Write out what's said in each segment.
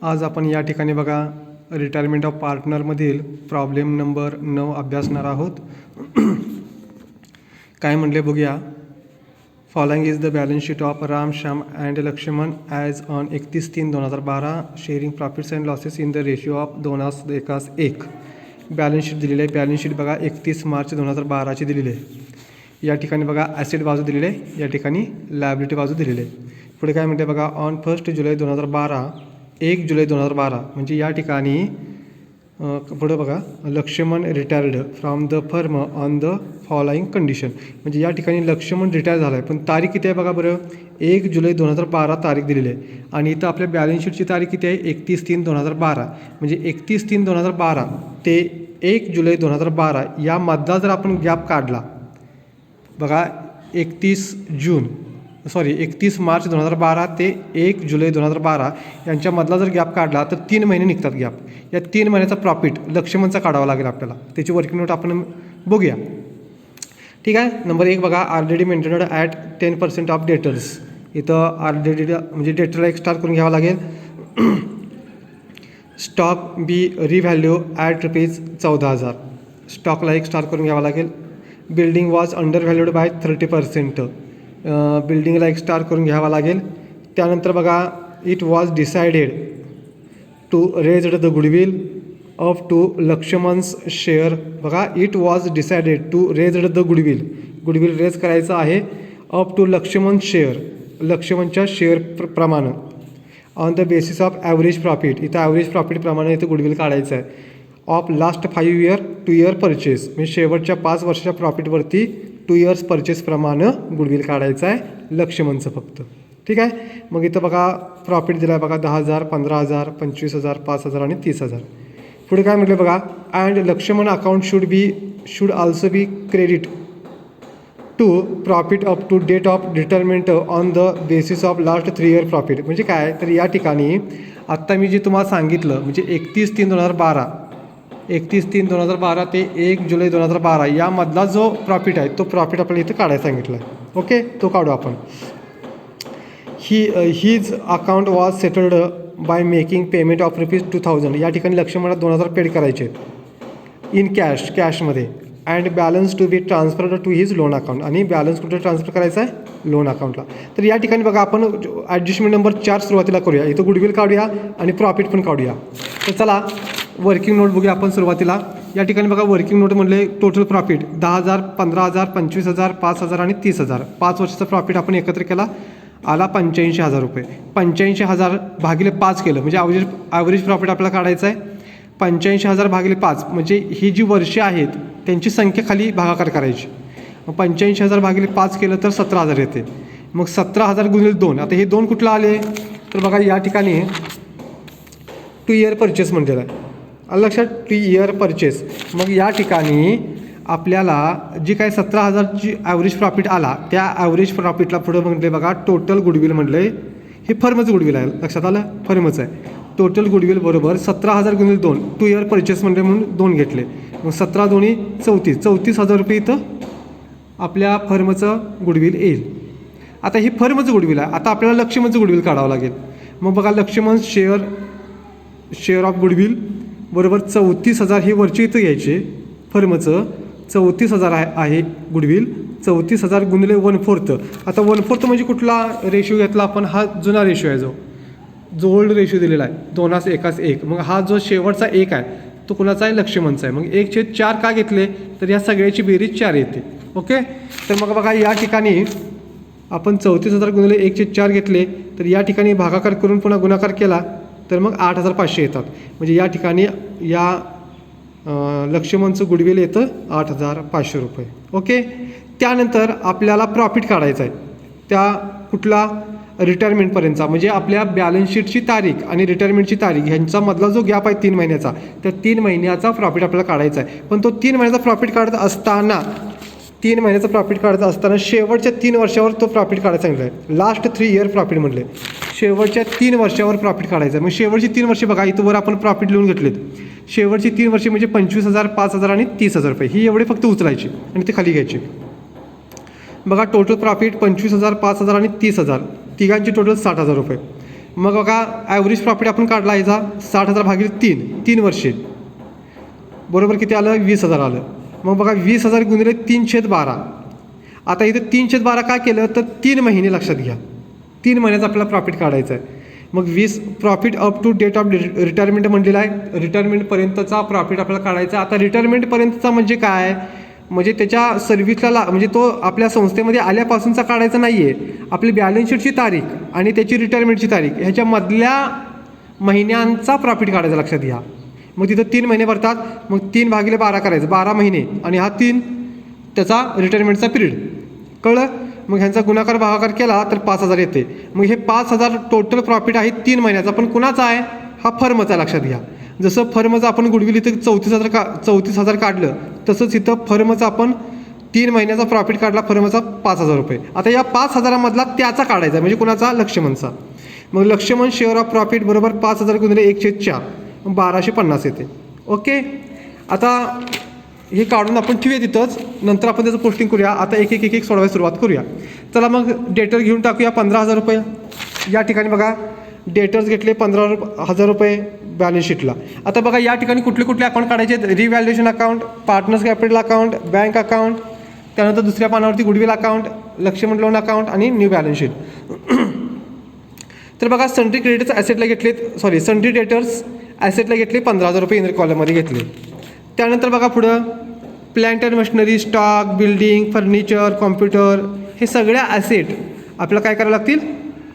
आज आपण या ठिकाणी बघा रिटायरमेंट ऑफ पार्टनरमधील प्रॉब्लेम नंबर 9 अभ्यासणार आहोत. काय म्हणले बघूया. Following is the balance sheet of Ram Shyam and Lakshman as on 31/3/2012 sharing profits and losses in the ratio of 2:1. Balance sheet दिलेली आहे. बॅलन्स शीट बघा 31 मार्च 2012 दिलेली आहे. या ठिकाणी बघा ॲसेट बाजू दिलेली आहे, या ठिकाणी लायबिलिटी बाजू दिलेली आहे. पुढे काय म्हणते बघा. ऑन 1 जुलै 2012 1 जुलै 2012 म्हणजे या ठिकाणी पुढं बघा Lakshman retired from the firm on the following condition. म्हणजे या ठिकाणी लक्ष्मण रिटायर झाला आहे, पण तारीख किती आहे बघा बरं. 1 जुलै 2012 तारीख दिलेली आहे. आणि इथं आपल्या बॅलन्स शीटची तारीख किती आहे. 31/3/2012. म्हणजे 31/3/2012 ते 1 जुलै 2012 या मधला जर आपण गॅप काढला बघा 31 मार्च 2012 ते 1 जुलै 2012 यांच्यामधला जर गॅप काढला तर 3 महिने निघतात गॅप. या 3 महिन्याचा प्रॉफिट लक्ष्मणचा काढावा लागेल आपल्याला. त्याची वर्किंग नोट आपण बघूया. ठीक आहे. नंबर 1 बघा. Already maintained at 10% of debtors. इथं ऑलरेडी म्हणजे डेटरला एक स्टार करून घ्यावा लागेल. Stock B रिव्हॅल्यू at ₹14,000. स्टॉकला एक स्टार करून घ्यावा लागेल. Building was undervalued by 30%. बिल्डिंगला एक स्टार करून घ्यावा लागेल. त्यानंतर बघा. It was decided to raise the goodwill of to Laxman's share. बघा it was decided to raise the goodwill रेज करायचं आहे ऑफ टू लक्ष्मण शेअर, लक्ष्मणच्या शेअर प्रमाणे on the basis of average profit. इथं ॲव्हरेज प्रॉफिट प्रमाणे इथं गुडविल काढायचं आहे. Of last 5 year 2 year purchase म्हणजे शेवटच्या 5 वर्षाच्या प्रॉफिटवरती 2 इयर्स परचेस प्रमाणे गुडविल काढायचं आहे लक्ष्मणचं फक्त. ठीक आहे. मग इथं बघा प्रॉफिट दिला आहे बघा 10,000, 15,000, 25,000, 5,000 आणि 30,000. पुढे काय म्हटलं बघा. And Lakshman account should also be credit to profit up to date of determinant on the basis of last 3 year profit. म्हणजे काय तर या ठिकाणी आत्ता मी जे तुम्हाला सांगितलं म्हणजे 31/3/2012 ते 1 जुलै 2012 यामधला जो प्रॉफिट आहे तो प्रॉफिट आपल्याला इथं काढायला सांगितलं आहे. ओके, तो काढू आपण. His account was settled by making payment of ₹2,000. या ठिकाणी लक्ष्मणला 2,000 पेड करायचे इन कॅशमध्ये. And balance to be transferred to his loan account. आणि बॅलन्स कुठे ट्रान्सफर करायचा आहे लोन अकाउंटला. तर या ठिकाणी बघा आपण ॲडजस्टमेंट नंबर 4 सुरुवातीला करूया. इथं गुडविल काढूया आणि प्रॉफिट पण काढूया. तर चला वर्किंग नोट बघूया आपण सुरुवातीला. या ठिकाणी बघा वर्किंग नोट म्हणले टोटल प्रॉफिट 10,000, 15,000, 25,000, 5,000 आणि 30,000. 5 वर्षाचा प्रॉफिट आपण एकत्र केला आला ₹85,000. 85,000 भागिले 5 केलं म्हणजे ॲव्हरेज प्रॉफिट आपल्याला काढायचं आहे. 85,000 भागिले 5 म्हणजे ही जी वर्षे आहेत त्यांची संख्या खाली भागाकार करायची. मग 85,000 भागिले 5 केलं तर 17,000 येते. मग 17,000 गुणिले 2. आता हे 2 कुठलं आले तर बघा या ठिकाणी 2 इयर परचेस म्हटलेलं आहे. लक्षात 2 इयर परचेस. मग या ठिकाणी आपल्याला जी काय 17,000ची ॲव्हरेज प्रॉफिट आला त्या ॲव्हरेज प्रॉफिटला पुढं म्हटले बघा टोटल गुडविल म्हटले हे फर्मचं गुडविल आहे. लक्षात आलं फर्मचं आहे. टोटल गुडविल बरोबर 17,000 गुणिले 2. 2 इयर परचेस म्हणले म्हणून 2 घेतले. मग 17 दोन्ही 34,000 रुपये इथं आपल्या फर्मचं गुडविल येईल. आता ही फर्मचं गुडविल आहे. आता आपल्याला लक्ष्मणचं गुडविल काढावं लागेल. मग बघा लक्ष्मण शेअर ऑफ गुडविल बरोबर 34,000 ही वरची इथं घ्यायचे. फर्मचं 34,000 आहे गुडविल. 34,000 गुणिले 1/4. आता 1/4 म्हणजे कुठला रेशो घेतला आपण. हा जुना रेशो आहे जो ओल्ड रेशो दिलेला आहे 2:1. मग हा जो शेवटचा 1 आहे तो कुणाचा आहे लक्ष्मणचा आहे. मग 1/4 का घेतले तर या सगळ्याची बेरीज 4 येते. ओके. तर मग बघा या ठिकाणी आपण 34,000 गुणिले 1/4 घेतले तर या ठिकाणी भागाकार करून पुन्हा गुणाकार केला तर मग 8,500 येतात. म्हणजे या ठिकाणी या लक्ष्मणचं गुडविल येतं 8,500 रुपये. ओके. त्यानंतर आपल्याला प्रॉफिट काढायचा आहे त्या कुठला रिटायरमेंटपर्यंतचा. म्हणजे आपल्या बॅलन्स शीटची तारीख आणि रिटायरमेंटची तारीख ह्यांचा मधला जो गॅप आहे 3 महिन्याचा त्या 3 महिन्याचा प्रॉफिट आपल्याला काढायचा आहे. पण तो 3 महिन्याचा प्रॉफिट काढत असताना शेवटच्या 3 वर्षावर तो प्रॉफिट काढायचा सांगितलं आहे. लास्ट 3 इयर प्रॉफिट म्हटले शेवटच्या 3 वर्षावर प्रॉफिट काढायचं आहे. मग शेवटची 3 वर्षे बघा इथं वर आपण प्रॉफिट लिहून घेतलेत. शेवटची 3 वर्षे म्हणजे 25,000, 5,000 आणि 30,000 रुपये ही एवढे फक्त उचलायची आणि ते खाली घ्यायचे. बघा टोटल प्रॉफिट 25,000, 5,000 आणि 30,000 तिघांची टोटल 60,000 रुपये. मग बघा ॲव्हरेज प्रॉफिट आपण काढला याचा 60,000 भागिले 3 वर्षे, बरोबर किती आलं 20,000 आलं. मग बघा 20,000 गुणिले 3/12. आता इथं 3/12 काय केलं तर 3 महिने लक्षात घ्या, 3 महिन्याचं आपल्याला प्रॉफिट काढायचं आहे. मग 20 profit up to date of retirement म्हणलेला आहे, रिटायरमेंटपर्यंतचा प्रॉफिट आपल्याला काढायचा. आता रिटायरमेंटपर्यंतचा म्हणजे काय, म्हणजे त्याच्या सर्व्हिसला म्हणजे तो आपल्या संस्थेमध्ये आल्यापासूनचा काढायचा नाही आहे, आपली बॅलन्स शीटची तारीख आणि त्याची रिटायरमेंटची तारीख ह्याच्यामधल्या महिन्यांचा प्रॉफिट काढायचा लक्षात घ्या. मग तिथं 3 महिने भरतात, मग 3/12 करायचं, 12 महिने आणि हा 3 त्याचा रिटायरमेंटचा पिरियड, कळलं. मग ह्यांचा गुणाकार भागाकार केला तर 5,000 येते. मग हे 5,000 टोटल प्रॉफिट आहे 3 महिन्याचा, पण कुणाचा आहे हा फर्मचा, लक्षात घ्या. जसं फर्मचं आपण गुडविल इथं 34,000 काढलं, तसंच इथं फर्मचा आपण 3 महिन्याचा प्रॉफिट काढला फर्मचा 5,000 रुपये. आता या 5,000मधला त्याचा काढायचा म्हणजे कुणाचा, लक्ष्मणचा. मग लक्ष्मण शेअर ऑफ प्रॉफिट बरोबर 5,000 गुणिले 1/4 1250 येते. ओके, आता हे काढून आपण ठेवूया तिथंच, नंतर आपण त्याचं पोस्टिंग करूया. आता एक एक सोडवायला सुरुवात करूया. चला मग डेटर घेऊन टाकूया 15,000 रुपये. या ठिकाणी बघा डेटर्स घेतले 15,000 रुपये बॅलन्स शीटला. आता बघा या ठिकाणी कुठले कुठले अकाउंट काढायचे आहेत, revaluation account, partners capital account, bank account, त्यानंतर दुसऱ्या पानावरती goodwill account, Lakshman loan account आणि न्यू बॅलन्स शीट. तर बघा सन्ड्री क्रेडिटर्स ॲसेटला घेतलेत, सन्ड्री डेटर्स ॲसेटला घेतले 15,000 रुपये इनर कॉलममध्ये घेतले. त्यानंतर बघा पुढं plant and machinery, stock, building, furniture, computer, हे सगळ्या ॲसेट आपल्याला काय करावं लागतील,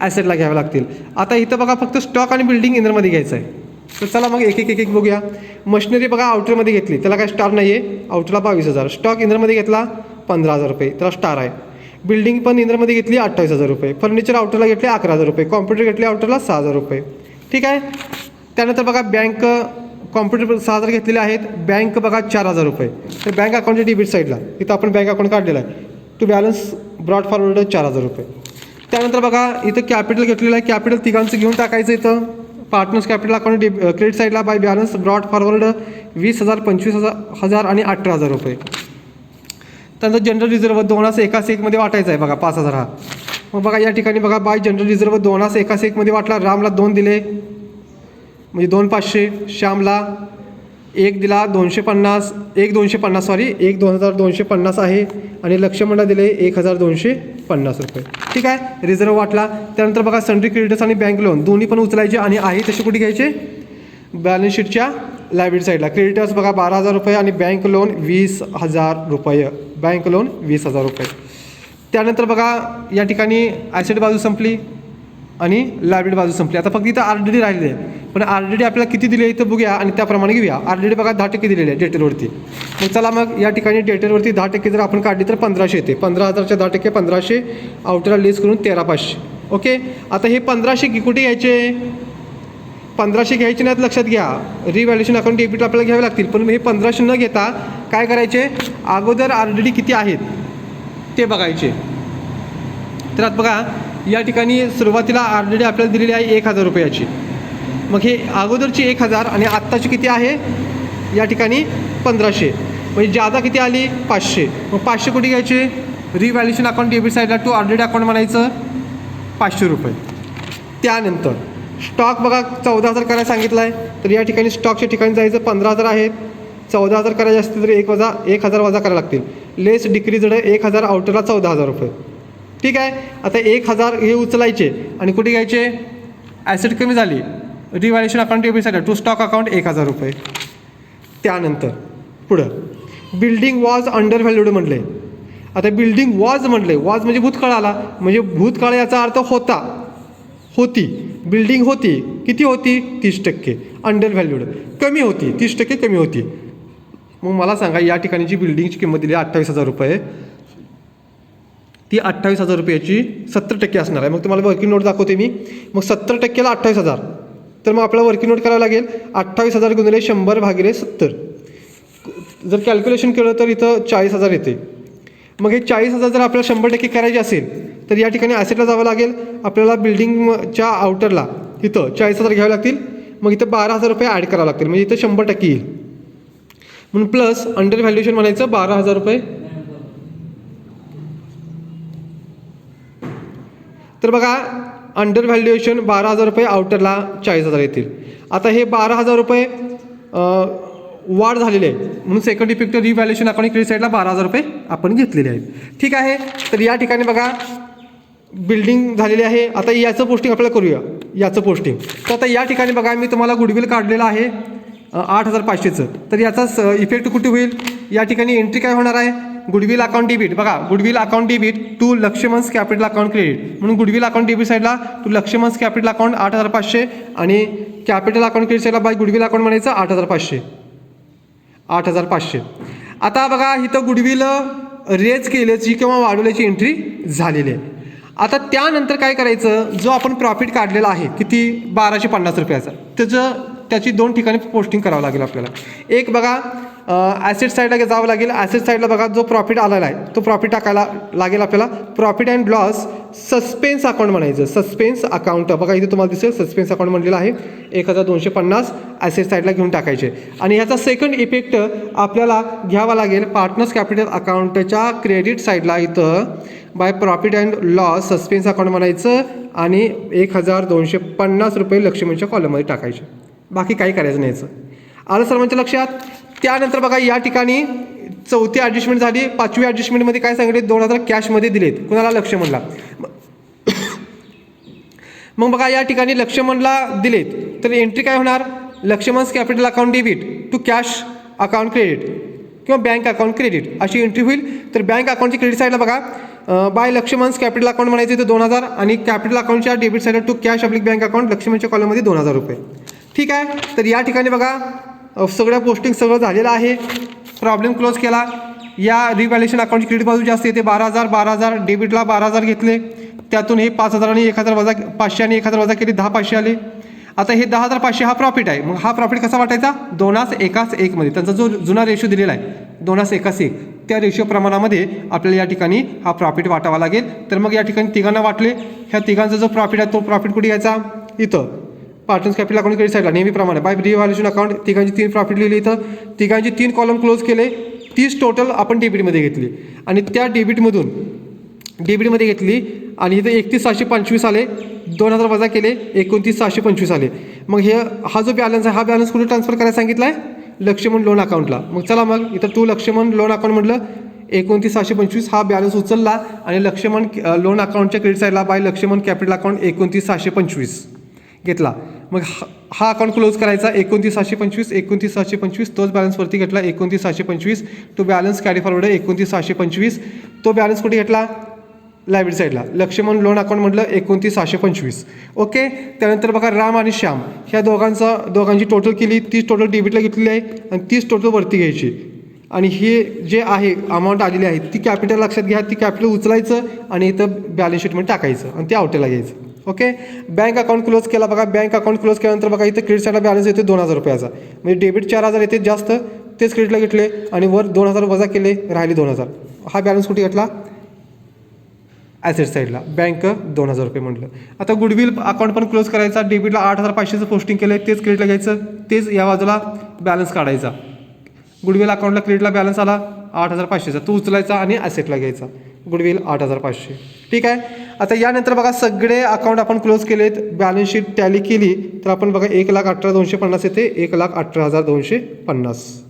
ॲसेटला घ्यावे लागतील. आता इथं बघा फक्त स्टॉक आणि बिल्डिंग इनरमध्ये घ्यायचं आहे. तर चला मग एक एक बघूया. मशिनरी बघा आउटरमध्ये घेतली, त्याला काय स्टार नाही आहे, आउटरला 22,000. स्टॉक इनरमध्ये घेतला 15,000 रुपये, त्याला स्टार आहे. बिल्डिंग पण इनरमध्ये घेतली 28,000 रुपये. फर्निचर आउटरला घेतले 11,000 रुपये. कॉम्प्युटर घेतले आउटरला 6,000 रुपये. ठीक आहे. त्यानंतर बघा बँक, कॉम्प्युटर 6,000 घेतलेले आहेत, बँक बघा 4,000 रुपये. तर बँक अकाउंटच्या डेबिट साईडला इथं आपण बँक अकाउंट काढलेला आहे, टू बॅलन्स ब्रॉड फॉरवर्ड 4,000 रुपये. त्यानंतर बघा इथं कॅपिटल घेतलेलं आहे, कॅपिटल तिघांचं घेऊन टाकायचं इथं. पार्टनर्स कॅपिटल अकाउंट क्रेडिट साईडला बाय बॅलन्स ब्रॉड फॉरवर्ड 20,000, 25,000 आणि 18,000 रुपये. त्यानंतर जनरल रिझर्व्ह 2:1 वाटायचा आहे बघा 5,000 हा. मग बघा या ठिकाणी बघा बाय जनरल रिझर्व्ह 2:1 वाटला. रामला 2 दिले म्हणजे 2,500, श्यामला 1 दिला 250, 1,250 आहे आणि लक्ष्मणला दिले 1,250 रुपये. ठीक आहे, रिझर्व्ह वाटला. त्यानंतर बघा सन्ड्री क्रेडिटर्स आणि बँक लोन दोन्ही पण उचलायचे आणि आहे तसे कुठे घ्यायचे, बॅलन्स शीटच्या लायबिलिटी साईडला. क्रेडिटर्स बघा 12,000 रुपये आणि बँक लोन 20,000 रुपये, बँक लोन 20,000 रुपये. त्यानंतर बघा या ठिकाणी ॲसेट बाजू संपली आणि लायबिलिटी बाजू संपली. आता फक्त इथं RDD राहिलेली आहे, पण RDD आपल्याला किती दिले इथं बघूया आणि त्याप्रमाणे घेऊया. RDD बघा 10% दिलेले आहे डेटरवरती. मग चला मग या ठिकाणी डेटरवरती 10% जर आपण काढली तर 1,500 येते. 15,000च्या 10% 1,500, आउटरला लेस करून 1,350. ओके, आता हे 1,500 कुठे घ्यायचे, 1,500 घ्यायचे नाहीत, लक्षात घ्या. रिव्हॅल्युएशन अकाउंट डेबिट आपल्याला घ्यावे लागतील, पण हे 1,500 न घेता काय करायचे, अगोदर RDD किती आहेत ते बघायचे. तर आता बघा या ठिकाणी सुरुवातीला RDD आपल्याला दिलेली आहे 1,000 रुपयाची. मग हे अगोदरची 1,000 आणि आत्ताची किती आहे या ठिकाणी 1,500, म्हणजे जादा किती आली 500. मग 500 कुठे घ्यायचे, रिव्हॅल्युएशन अकाउंट डेबिट साईडला टू RDD अकाउंट म्हणायचं 500 रुपये. त्यानंतर स्टॉक बघा 14,000 करायला सांगितलं आहे, तर या ठिकाणी स्टॉकच्या ठिकाणी जायचं 15,000 आहेत. 14,000 करायचे असतील तर 1,000 वजा करायला लागतील. लेस डिक्रीजड 1,000, आउटरला 14,000 रुपये. ठीक आहे. आता 1,000 हे उचलायचे आणि कुठे घ्यायचे, ॲसेट कमी झाली, रिव्हॅल्युएशन अकाउंट डेबिट साईडला टू स्टॉक अकाउंट 1,000 रुपये. त्यानंतर पुढं बिल्डिंग वॉज अंडर व्हॅल्यूड म्हटले. आता बिल्डिंग वॉज म्हटले, वॉज म्हणजे भूतकाळ आला, म्हणजे भूतकाळ याचा अर्थ होता, होती. बिल्डिंग होती, किती होती 30%, अंडर व्हॅल्यूड कमी होती, 30% कमी होती. मग मला सांगा या ठिकाणीची बिल्डिंगची किंमत दिली 28,000 रुपये, ती 28,000 रुपयाची 70% असणार आहे. मग तुम्हाला वर्किंग नोट दाखवते मी. मग 70%ला 28,000, तर मग आपल्याला वर्किंग नोट करावं लागेल 28,000 गुणिले 100 भागिले 70. जर कॅल्क्युलेशन केलं तर इथं 40,000 येते. मग हे 40,000 जर आपल्याला 100% करायचे असेल तर या ठिकाणी ॲसेटला जावं लागेल आपल्याला. बिल्डिंगच्या आउटरला इथं 40,000 घ्यावे लागतील. मग इथं 12,000 रुपये ॲड करावं लागतील, म्हणजे इथं 100% येईल. म्हणून प्लस अंडर व्हॅल्युएशन म्हणायचं 12,000 रुपये. तर बघा अंडर व्हॅल्युएशन 12,000 रुपये, आउटरला 40,000 येतील. आता हे 12,000 रुपये वाढ झालेले आहे म्हणून second effect revaluation account credit साईडला 12,000 रुपये आपण घेतलेले आहेत. ठीक आहे. तर या ठिकाणी बघा बिल्डिंग झालेली आहे. आता याचं पोस्टिंग आपल्याला करूया, याचं पोस्टिंग. तर आता या ठिकाणी बघा मी तुम्हाला गुडविल काढलेलं आहे 8,500चं. तर याचा इफेक्ट कुठे होईल, या ठिकाणी एंट्री काय होणार आहे, गुडविल अकाउंट डेबिट. बघा goodwill account debit to Laxman's capital account credit म्हणून गुडविल अकाउंट डेबिट साईडला टू लक्ष्मन्स कॅपिटल अकाउंट 8,500 आणि कॅपिटल अकाउंट क्रेडिट साईडला बाय गुडविल अकाउंट म्हणायचं 8,500. आता बघा इथं गुडविल रेज केल्याची किंवा वाढवल्याची एंट्री झालेली आहे. आता त्यानंतर काय करायचं, जो आपण प्रॉफिट काढलेला आहे किती 1,250 रुपयाचा, त्याची 2 ठिकाणी पोस्टिंग करावं लागेल आपल्याला. एक बघा ॲसेट साईडला जावं लागेल. ॲसेट साईडला बघा जो प्रॉफिट आलेला आहे तो प्रॉफिट टाकायला लागेल आपल्याला. Profit and loss suspense account म्हणायचं. सस्पेन्स अकाउंट बघा इथे तुम्हाला दिसेल सस्पेन्स अकाउंट म्हणलेलं आहे. 1,250 ॲसेट साईडला घेऊन टाकायचे. आणि ह्याचा सेकंड इफेक्ट आपल्याला घ्यावा लागेल पार्टनर्स कॅपिटल अकाउंटच्या क्रेडिट साईडला. इथं by profit and loss suspense account म्हणायचं आणि 1,250 रुपये लक्ष्मीच्या कॉलममध्ये टाकायचे. बाकी काही करायचं नाही याचं. आलं सर्वांच्या लक्षात. त्यानंतर बघा या ठिकाणी 4थी ॲडजस्टमेंट झाली. 5वी ॲडजस्टमेंटमध्ये काय सांगितले 2,000 कॅशमध्ये दिलेत कुणाला, लक्ष्मणला. मग बघा या ठिकाणी लक्ष्मणला दिलेत तर एंट्री काय होणार, Laxman's capital account debit to cash account credit किंवा बँक अकाउंट क्रेडिट अशी एंट्री होईल. तर बँक अकाउंटची क्रेडिट साईडला बघा बाय लक्ष्मन्स कॅपिटल अकाउंट म्हणायचं इथं 2,000 आणि कॅपिटल अकाउंटच्या डेबिट साईडला टू कॅश अप्लिक बँक अकाउंट लक्ष्मणच्या कॉलममध्ये 2,000 रुपये. ठीक आहे. तर या ठिकाणी बघा सगळ्या पोस्टिंग सगळं झालेलं आहे. प्रॉब्लेम क्लोज केला. या रिव्हॅल्युएशन अकाउंटची क्रेडिट बाजू जास्त येते 12,000 डेबिटला 12,000 घेतले, त्यातून हे 5,000 आणि 1,000 वजा 500 आणि 1,000 वजा केली 10,500 आले. आता हे 10,500 हा प्रॉफिट आहे. मग हा प्रॉफिट कसा वाटायचा 2:1 मध्ये, त्यांचा जो जुना रेशो दिलेला आहे 2:1 त्या रेशो प्रमाणामध्ये आपल्याला या ठिकाणी हा प्रॉफिट वाटावा लागेल. तर मग या ठिकाणी तिघांना वाटले. ह्या तिघांचा जो प्रॉफिट आहे तो प्रॉफिट कुठे घ्यायचा, इथं पार्टनर्स कॅपिटल अकाउंट क्रेडिट साईडला नेहमीप्रमाणे बाय रिव्हॅल्युएशन अकाउंट तिघांची 3 प्रॉफिट लिहिली. इथं तिघांची 3 कॉलम क्लोज केले. 30 टोटल आपण डेबिटमध्ये घेतली आणि त्या डेबिटमध्ये घेतली आणि इथं 31,625 आले, 2,000 वजा केले 29,625 आले. मग हा जो बॅलन्स आहे हा बॅलन्स कुठे ट्रान्सफर करायला सांगितला आहे, लक्ष्मण लोन अकाउंटला. मग चला मग इथं टू लक्ष्मण लोन अकाउंट म्हटलं 29,625 हा बॅलन्स उचलला आणि लक्ष्मण लोन अकाउंटच्या क्रेडिट साईडला बाय लक्ष्मण कॅपिटल अकाउंट 29,625 घेतला. मग हा अकाउंट क्लोज करायचा 29,625 तोच बॅलन्स वरती घेतला 29,625 टू बॅलन्स कॅरी फॉरवर्ड 29,625. तो बॅलन्स कुठे घेतला, लायबिलिटी साईडला लक्ष्मण लोन अकाउंट म्हटलं 29,625. ओके. त्यानंतर बघा राम आणि श्याम ह्या दोघांची टोटल केली 30 टोटल डेबिटला घेतलेली आहे आणि 30 टोटल वरती घ्यायची. आणि हे जे आहे अमाऊंट आलेली आहे ती कॅपिटल लक्षात घ्या, ती कॅपिटल उचलायचं आणि इथं बॅलन्स शीटमध्ये टाकायचं आणि ते आउटला घ्यायचं. ओके. बँक अकाउंट क्लोज केला. बघा बँक अकाउंट क्लोज केल्यानंतर बघा इथं क्रेडिट साईडला बॅलन्स येतो 2,000 रुपयाचा. म्हणजे डेबिट 4,000 येते जास्त, तेच क्रेडिटला घेतले आणि वर 2,000 वजा केले, राहिले 2,000. हा बॅलन्स कुठे घेतला, ॲसेट साईडला बँक 2,000 रुपये म्हटलं. आता गुडविल अकाउंट पण क्लोज करायचा. डेबिटला 8,500चं पोस्टिंग केलं, तेच क्रेडिटला घ्यायचं, तेच या बाजूला बॅलन्स काढायचा. गुडविल अकाउंटला क्रेडिटला बॅलन्स आला 8,500चा, तो उचलायचा आणि ॲसेटला घ्यायचा. गुडविल 8,500. ठीक आहे. आता यानंतर बघा सगळे अकाउंट आपण क्लोज केलेत, बॅलन्स शीट टॅली केली तर आपण बघा 1,18,250 येते, 1,18,250.